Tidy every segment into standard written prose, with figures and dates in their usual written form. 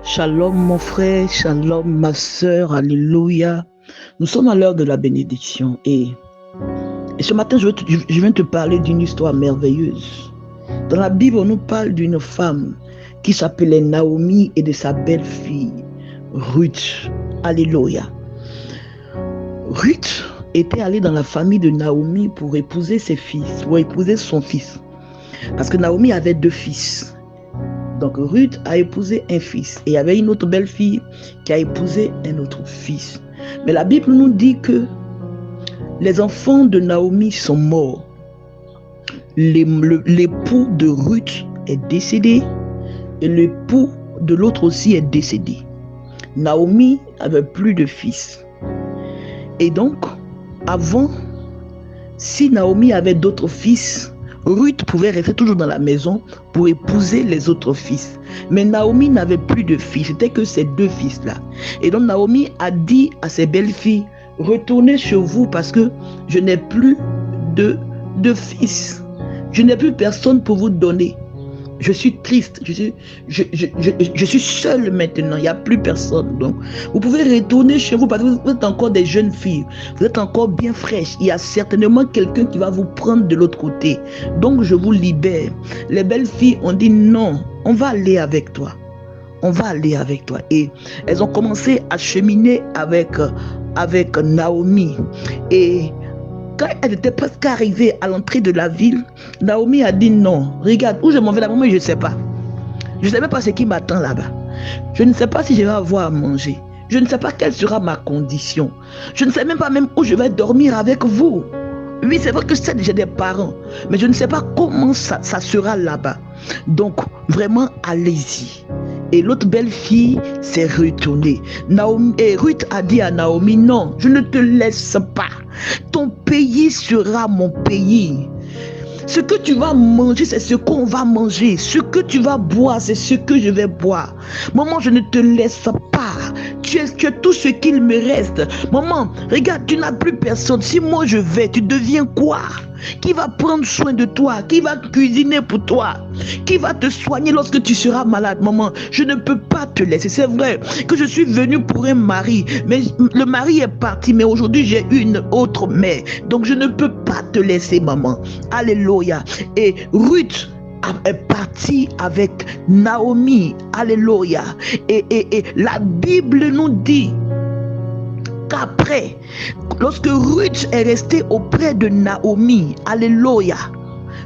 Shalom mon frère, shalom ma sœur, alléluia. Nous sommes à l'heure de la bénédiction et ce matin je viens te parler d'une histoire merveilleuse. Dans la Bible, on nous parle d'une femme qui s'appelait Naomi et de sa belle-fille Ruth. Alléluia. Ruth était allée dans la famille de Naomi pour épouser ses fils, pour épouser son fils. Parce que Naomi avait 2 fils. Donc Ruth a épousé un fils et il y avait une autre belle-fille qui a épousé un autre fils. Mais la Bible nous dit que les enfants de Naomi sont morts. L'époux de Ruth est décédé et l'époux de l'autre aussi est décédé. Naomi avait plus de fils. Et donc, avant, si Naomi avait d'autres fils, Ruth pouvait rester toujours dans la maison pour épouser les autres fils. Mais Naomi n'avait plus de fils, c'était que ces 2 fils-là. Et donc Naomi a dit à ses belles-filles, retournez chez vous parce que je n'ai plus de fils. Je n'ai plus personne pour vous donner. Je suis triste, je suis seule maintenant, il n'y a plus personne. Donc, vous pouvez retourner chez vous parce que vous êtes encore des jeunes filles, vous êtes encore bien fraîches. Il y a certainement quelqu'un qui va vous prendre de l'autre côté. Donc, je vous libère. Les belles filles ont dit non, on va aller avec toi. On va aller avec toi. Et elles ont commencé à cheminer avec Naomi. Et quand elle était presque arrivée à l'entrée de la ville, Naomi a dit non, regarde, où je m'en vais là-bas, mais je ne sais pas. Je ne sais même pas ce qui m'attend là-bas. Je ne sais pas si je vais avoir à manger. Je ne sais pas quelle sera ma condition. Je ne sais même pas même où je vais dormir avec vous. Oui, c'est vrai que j'ai des parents, mais je ne sais pas comment ça sera là-bas. Donc, vraiment, allez-y. Et l'autre belle-fille s'est retournée. Et Ruth a dit à Naomi, non, je ne te laisse pas. Ton pays sera mon pays. Ce que tu vas manger, c'est ce qu'on va manger. Ce que tu vas boire, c'est ce que je vais boire. Maman, je ne te laisse pas. Tu es tout ce qu'il me reste. Maman, regarde, tu n'as plus personne. Si moi je vais, tu deviens quoi? Qui va prendre soin de toi? Qui va cuisiner pour toi? Qui va te soigner lorsque tu seras malade? Maman, je ne peux pas te laisser. C'est vrai que je suis venue pour un mari, mais le mari est parti, mais aujourd'hui j'ai une autre mère. Donc je ne peux pas te laisser, maman. Alléluia. Et Ruth est partie avec Naomi. Alléluia. Et la Bible nous dit qu'après, lorsque Ruth est restée auprès de Naomi, alléluia,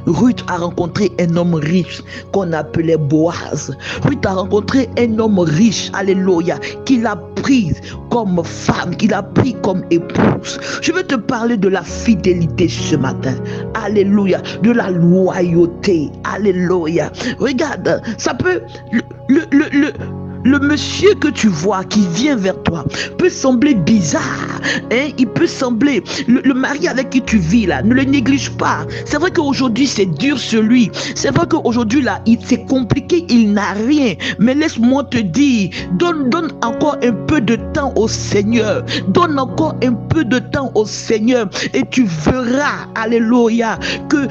Ruth a rencontré un homme riche qu'on appelait Boaz. Ruth a rencontré un homme riche, alléluia, qui l'a prise comme femme, qui l'a pris comme épouse. Je veux te parler de la fidélité ce matin, alléluia, de la loyauté, alléluia. Regarde, ça peut... Le monsieur que tu vois qui vient vers toi peut sembler bizarre, hein? Il peut sembler, le mari avec qui tu vis là, ne le néglige pas. C'est vrai qu'aujourd'hui c'est dur sur lui, c'est vrai qu'aujourd'hui là c'est compliqué, il n'a rien, mais laisse-moi te dire, donne encore un peu de temps au Seigneur, donne encore un peu de temps au Seigneur et tu verras, alléluia, que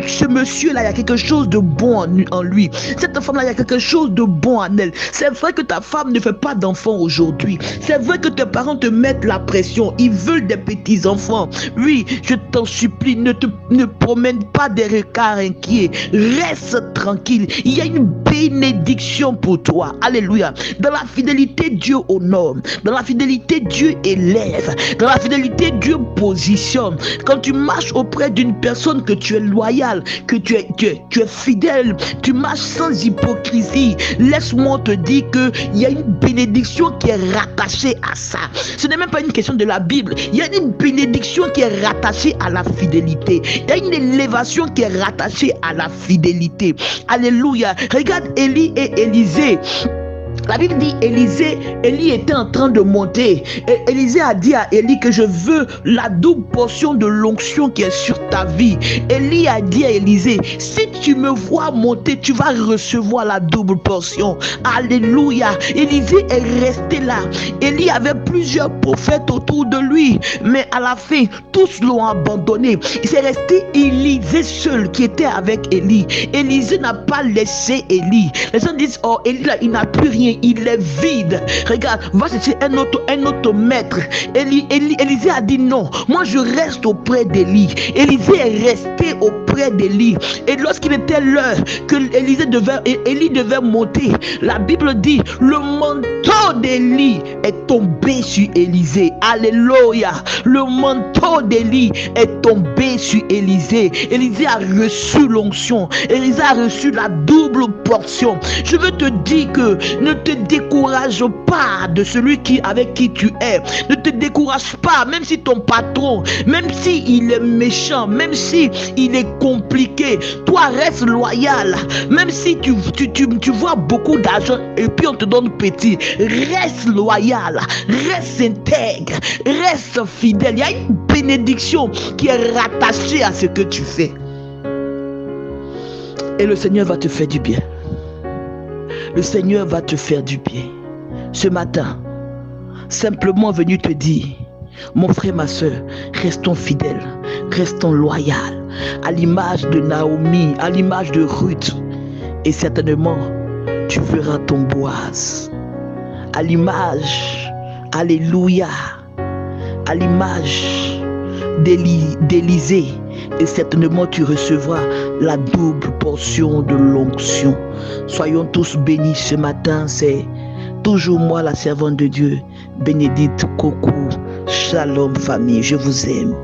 ce monsieur là, il y a quelque chose de bon en lui, cette femme là, il y a quelque chose de bon en elle. C'est vrai que ta femme ne fait pas d'enfants aujourd'hui. C'est vrai que tes parents te mettent la pression. Ils veulent des petits-enfants. Oui, je t'en supplie, ne promène pas des regards inquiets. Reste tranquille. Il y a une bénédiction pour toi. Alléluia. Dans la fidélité, Dieu honore. Dans la fidélité, Dieu élève. Dans la fidélité, Dieu positionne. Quand tu marches auprès d'une personne que tu es loyal, que tu es fidèle, tu marches sans hypocrisie. Laisse-moi te dire qu'il y a une bénédiction qui est rattachée à ça. Ce n'est même pas une question de la Bible. Il y a une bénédiction qui est rattachée à la fidélité. Il y a une élévation qui est rattachée à la fidélité. Alléluia. Regarde Élie et Élisée. La Bible dit Élie était en train de monter. Et Élisée a dit à Élie que je veux la double portion de l'onction qui est sur ta vie. Élie a dit à Élisée, si tu me vois monter, tu vas recevoir la double portion. Alléluia. Élisée est resté là. Élie avait plusieurs prophètes autour de lui. Mais à la fin, tous l'ont abandonné. Il s'est resté Élisée seul qui était avec Élie. Élisée n'a pas laissé Élie. Les gens disent, oh, Élie là, il n'a plus rien. il est vide. Regarde, va chercher un autre maître. Élisée a dit non, moi je reste auprès d'Élie. Élisée est resté auprès d'Élie. Et lorsqu'il était l'heure que Élie devait monter, la Bible dit, le manteau d'Élie est tombé sur Élisée. Alléluia. Le manteau d'Élie est tombé sur Élisée. Élisée a reçu l'onction. Élisée a reçu la double portion. Je veux te dire que ne te décourage pas de celui avec qui tu es. Ne te décourage pas, même si ton patron, même si il est méchant, même si il est compliqué, toi reste loyal. Même si tu vois beaucoup d'argent et puis on te donne petit, reste loyal, reste intègre, reste fidèle. Il y a une bénédiction qui est rattachée à ce que tu fais. Et le Seigneur va te faire du bien. Le Seigneur va te faire du bien. Ce matin, simplement venu te dire, mon frère, ma soeur, restons fidèles, restons loyaux, à l'image de Naomi, à l'image de Ruth. Et certainement, tu verras ton Boaz. À l'image, alléluia, à l'image d'Élisée. Et certainement tu recevras la double portion de l'onction. Soyons tous bénis ce matin. C'est toujours moi, la servante de Dieu, Bénédicte Kokou. Shalom famille, je vous aime.